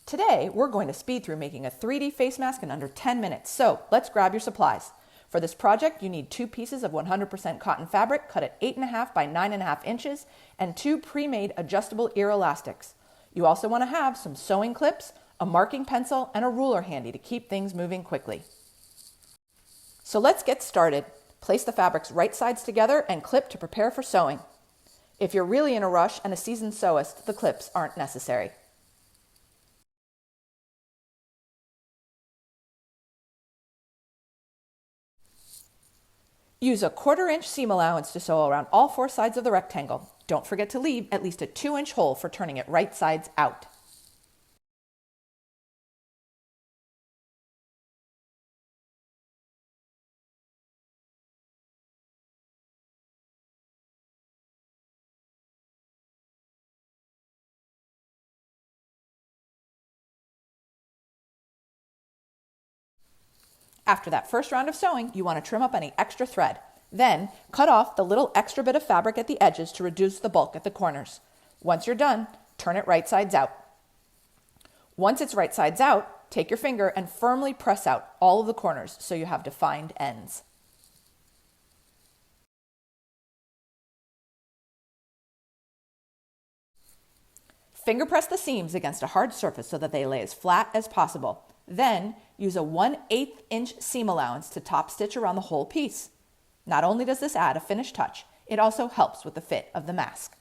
Today, we're going to speed through making a 3D face mask in under 10 minutes, so let's grab your supplies. For this project, you need 2 pieces of 100% cotton fabric cut at 8.5 by 9.5 inches and 2 pre-made adjustable ear elastics. You also want to have some sewing clips, a marking pencil, and a ruler handy to keep things moving quickly. So let's get started. Place the fabrics right sides together and clip to prepare for sewing. If you're really in a rush and a seasoned sewist, the clips aren't necessary. Use a 1/4 inch seam allowance to sew around all 4 sides of the rectangle. Don't forget to leave at least a 2-inch hole for turning it right sides out. After that first round of sewing, you want to trim up any extra thread. Then, cut off the little extra bit of fabric at the edges to reduce the bulk at the corners. Once you're done, turn it right sides out. Once it's right sides out, take your finger and firmly press out all of the corners so you have defined ends. Finger press the seams against a hard surface so that they lay as flat as possible. Then, use a 1/8 inch seam allowance to top stitch around the whole piece. Not only does this add a finished touch, it also helps with the fit of the mask.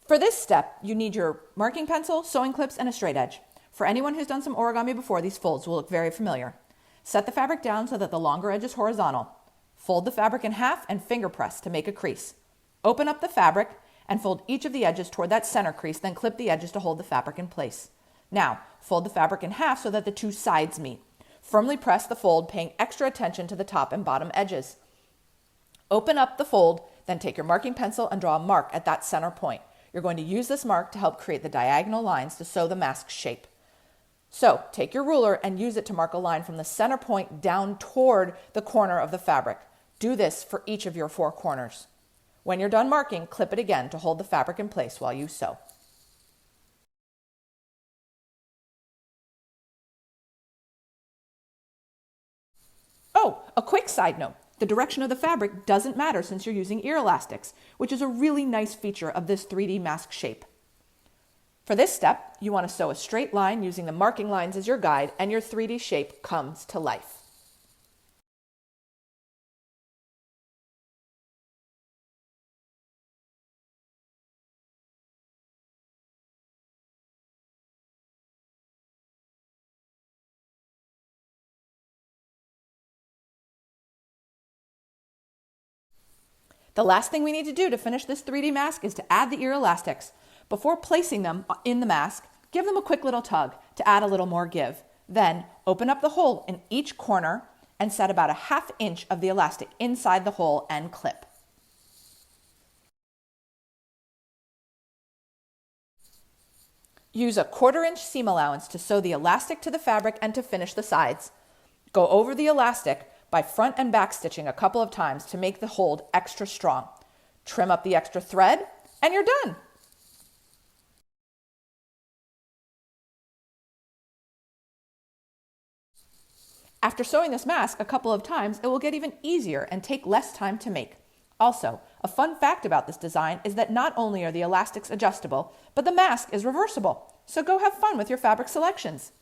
For this step, you need your marking pencil, sewing clips, and a straight edge. For anyone who's done some origami before, these folds will look very familiar. Set the fabric down so that the longer edge is horizontal. Fold the fabric in half and finger press to make a crease. Open up the fabric and fold each of the edges toward that center crease, then clip the edges to hold the fabric in place. Now, fold the fabric in half so that the 2 sides meet. Firmly press the fold, paying extra attention to the top and bottom edges. Open up the fold, then take your marking pencil and draw a mark at that center point. You're going to use this mark to help create the diagonal lines to sew the mask shape. So, take your ruler and use it to mark a line from the center point down toward the corner of the fabric. Do this for each of your 4 corners. When you're done marking, clip it again to hold the fabric in place while you sew. Oh, a quick side note. The direction of the fabric doesn't matter since you're using ear elastics, which is a really nice feature of this 3D mask shape. For this step, you want to sew a straight line using the marking lines as your guide, and your 3D shape comes to life. The last thing we need to do to finish this 3D mask is to add the ear elastics. Before placing them in the mask, give them a quick little tug to add a little more give. Then open up the hole in each corner and set about a 1/2 inch of the elastic inside the hole and clip. Use a 1/4 inch seam allowance to sew the elastic to the fabric and to finish the sides. Go over the elastic by front and back stitching a couple of times to make the hold extra strong. Trim up the extra thread, and you're done. After sewing this mask a couple of times, it will get even easier and take less time to make. Also, a fun fact about this design is that not only are the elastics adjustable, but the mask is reversible. So go have fun with your fabric selections.